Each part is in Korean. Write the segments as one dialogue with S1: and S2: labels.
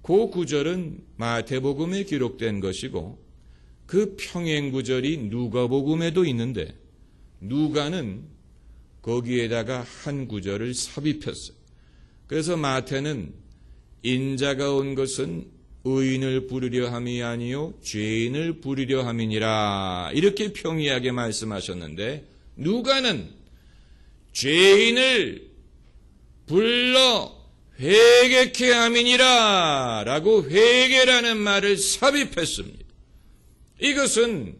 S1: 그 구절은 마태복음에 기록된 것이고 그 평행 구절이 누가복음에도 있는데 누가는 거기에다가 한 구절을 삽입했어요. 그래서 마태는 인자가 온 것은 의인을 부르려 함이 아니요 죄인을 부르려 함이니라 이렇게 평이하게 말씀하셨는데 누가는 죄인을 불러 회개케 함이니라 라고 회개라는 말을 삽입했습니다. 이것은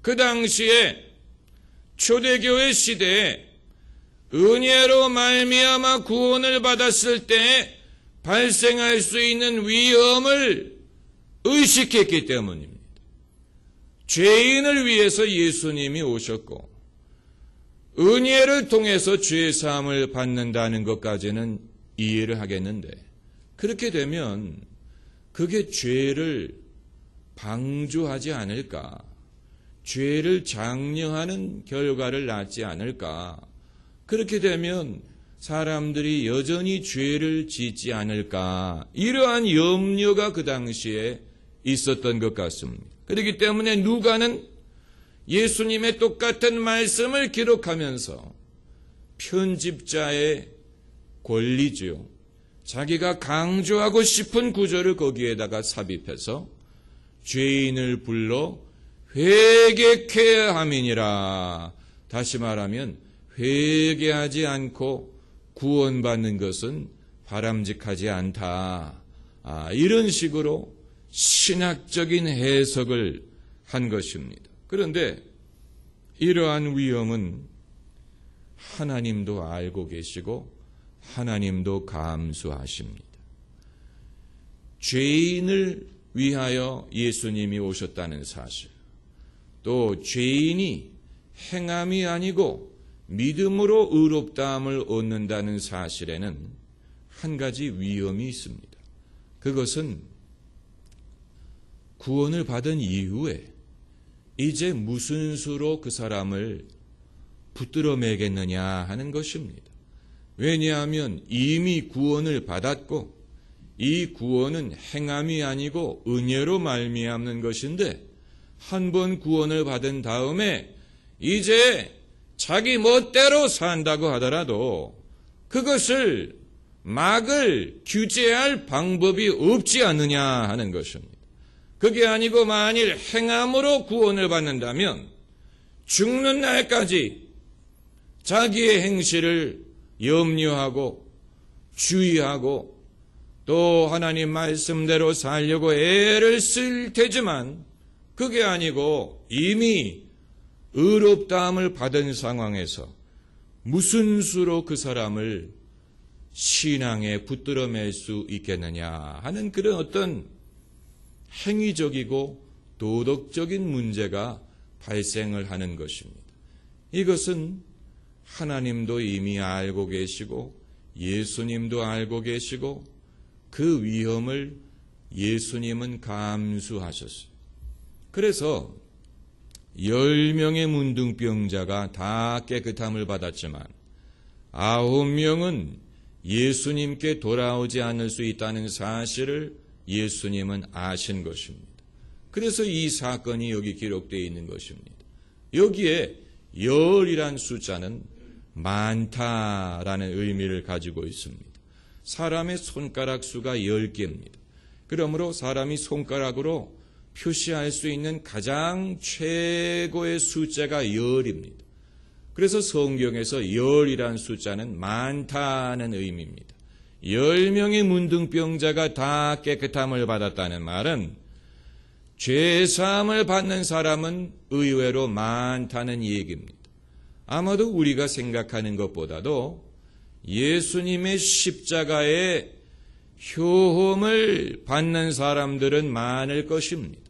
S1: 그 당시에 초대교회 시대에 은혜로 말미암아 구원을 받았을 때 발생할 수 있는 위험을 의식했기 때문입니다. 죄인을 위해서 예수님이 오셨고 은혜를 통해서 죄사함을 받는다는 것까지는 이해를 하겠는데 그렇게 되면 그게 죄를 방조하지 않을까? 죄를 장려하는 결과를 낳지 않을까? 그렇게 되면 사람들이 여전히 죄를 짓지 않을까? 이러한 염려가 그 당시에 있었던 것 같습니다. 그렇기 때문에 누가는 예수님의 똑같은 말씀을 기록하면서 편집자의 권리죠. 자기가 강조하고 싶은 구절을 거기에다가 삽입해서 죄인을 불러 회개케 함이니라. 다시 말하면 회개하지 않고 구원받는 것은 바람직하지 않다. 이런 식으로 신학적인 해석을 한 것입니다. 그런데 이러한 위험은 하나님도 알고 계시고 하나님도 감수하십니다. 죄인을 위하여 예수님이 오셨다는 사실, 또 죄인이 행함이 아니고 믿음으로 의롭다함을 얻는다는 사실에는 한 가지 위험이 있습니다. 그것은 구원을 받은 이후에 이제 무슨 수로 그 사람을 붙들어 매겠느냐 하는 것입니다. 왜냐하면 이미 구원을 받았고 이 구원은 행함이 아니고 은혜로 말미암는 것인데 한 번 구원을 받은 다음에 이제 자기 멋대로 산다고 하더라도 그것을 막을 규제할 방법이 없지 않느냐 하는 것입니다. 그게 아니고 만일 행함으로 구원을 받는다면 죽는 날까지 자기의 행실을 염려하고 주의하고 또 하나님 말씀대로 살려고 애를 쓸 테지만 그게 아니고 이미 의롭다함을 받은 상황에서 무슨 수로 그 사람을 신앙에 붙들어 맬 수 있겠느냐 하는 그런 어떤 행위적이고 도덕적인 문제가 발생을 하는 것입니다. 이것은 하나님도 이미 알고 계시고 예수님도 알고 계시고 그 위험을 예수님은 감수하셨어요. 그래서 10명의 문둥병자가 다 깨끗함을 받았지만 9명은 예수님께 돌아오지 않을 수 있다는 사실을 예수님은 아신 것입니다. 그래서 이 사건이 여기 기록되어 있는 것입니다. 여기에 열이란 숫자는 많다라는 의미를 가지고 있습니다. 사람의 손가락 수가 10개입니다. 그러므로 사람이 손가락으로 표시할 수 있는 가장 최고의 숫자가 10입니다. 그래서 성경에서 10이란 숫자는 많다는 의미입니다. 10명의 문둥병자가 다 깨끗함을 받았다는 말은 죄사함을 받는 사람은 의외로 많다는 얘기입니다. 아마도 우리가 생각하는 것보다도 예수님의 십자가의 효험을 받는 사람들은 많을 것입니다.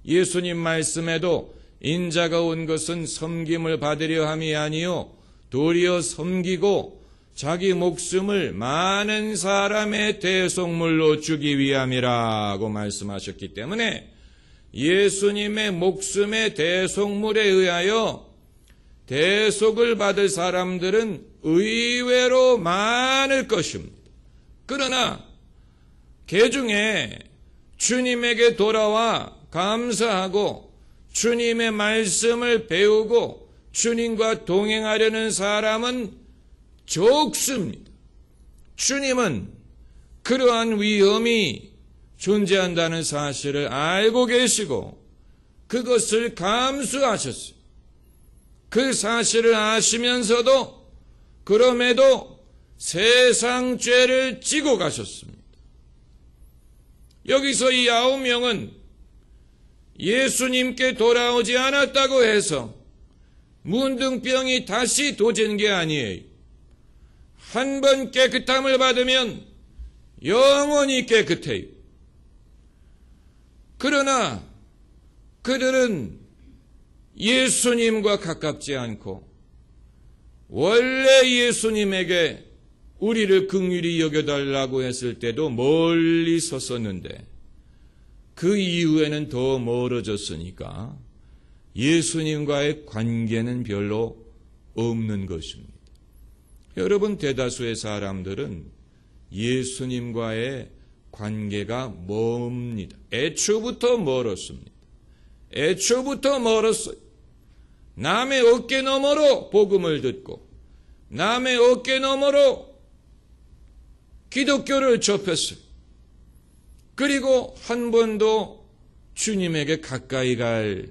S1: 예수님 말씀에도 인자가 온 것은 섬김을 받으려 함이 아니요 도리어 섬기고 자기 목숨을 많은 사람의 대속물로 주기 위함이라고 말씀하셨기 때문에 예수님의 목숨의 대속물에 의하여 대속을 받을 사람들은 의외로 많을 것입니다. 그러나 개중에 주님에게 돌아와 감사하고 주님의 말씀을 배우고 주님과 동행하려는 사람은 적습니다. 주님은 그러한 위험이 존재한다는 사실을 알고 계시고 그것을 감수하셨어요. 그 사실을 아시면서도 그럼에도 세상 죄를 지고 가셨습니다. 여기서 이 9명은 예수님께 돌아오지 않았다고 해서 문둥병이 다시 도진 게 아니에요. 한 번 깨끗함을 받으면 영원히 깨끗해요. 그러나 그들은 예수님과 가깝지 않고 원래 예수님에게 우리를 긍휼히 여겨달라고 했을 때도 멀리 섰었는데 그 이후에는 더 멀어졌으니까 예수님과의 관계는 별로 없는 것입니다. 여러분, 대다수의 사람들은 예수님과의 관계가 멉니다. 애초부터 멀었습니다. 애초부터 멀었어요. 남의 어깨 너머로 복음을 듣고 남의 어깨 너머로 기독교를 접했어요. 그리고 한 번도 주님에게 가까이 갈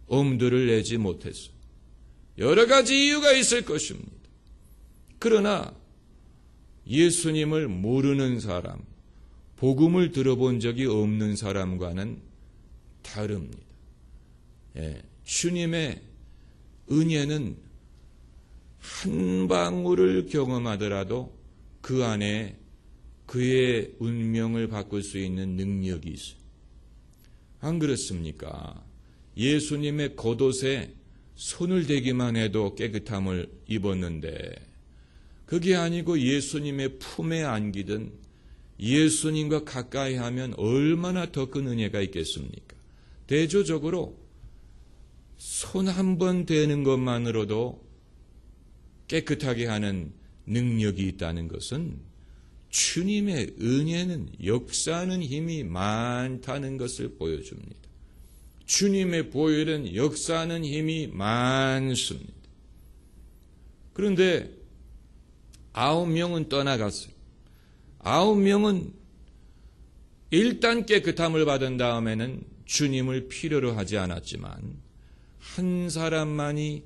S1: 엄두를 내지 못했어요. 여러 가지 이유가 있을 것입니다. 그러나 예수님을 모르는 사람, 복음을 들어본 적이 없는 사람과는 다릅니다. 주님의 은혜는 한 방울을 경험하더라도 그 안에 그의 운명을 바꿀 수 있는 능력이 있어요. 안 그렇습니까? 예수님의 겉옷에 손을 대기만 해도 깨끗함을 입었는데 그게 아니고 예수님의 품에 안기든 예수님과 가까이 하면 얼마나 더 큰 은혜가 있겠습니까? 대조적으로 손 한 번 대는 것만으로도 깨끗하게 하는 능력이 있다는 것은 주님의 은혜는 역사하는 힘이 많다는 것을 보여줍니다. 주님의 보혈은 역사하는 힘이 많습니다. 그런데 9명은 떠나갔어요. 9명은 일단 깨끗함을 받은 다음에는 주님을 필요로 하지 않았지만 한 사람만이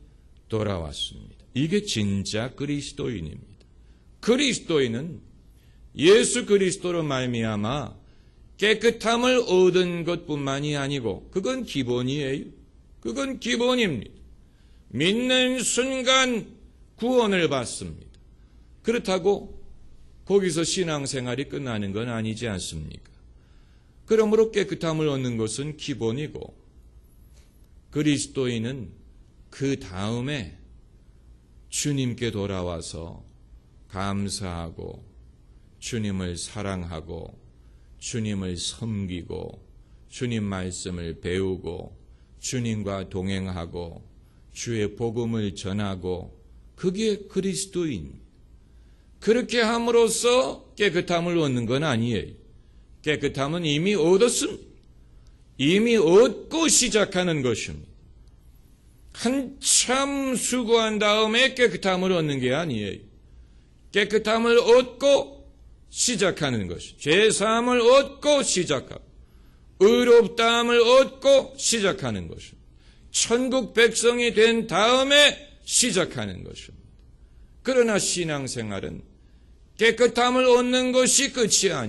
S1: 돌아왔습니다. 이게 진짜 그리스도인입니다. 그리스도인은 예수 그리스도로 말미암아 깨끗함을 얻은 것뿐만이 아니고 그건 기본이에요. 그건 기본입니다. 믿는 순간 구원을 받습니다. 그렇다고 거기서 신앙생활이 끝나는 건 아니지 않습니까? 그러므로 깨끗함을 얻는 것은 기본이고 그리스도인은 그 다음에 주님께 돌아와서 감사하고 주님을 사랑하고 주님을 섬기고 주님 말씀을 배우고 주님과 동행하고 주의 복음을 전하고 그게 그리스도인. 그렇게 함으로써 깨끗함을 얻는 건 아니에요. 깨끗함은 이미 얻었습니다. 이미 얻고 시작하는 것입니다. 한참 수고한 다음에 깨끗함을 얻는 게 아니에요. 깨끗함을 얻고 시작하는 것이 죄사함을 얻고 시작하고 의롭다함을 얻고 시작하는 것입니다. 천국 백성이 된 다음에 시작하는 것입니다. 그러나 신앙생활은 깨끗함을 얻는 것이 끝이 아니에요.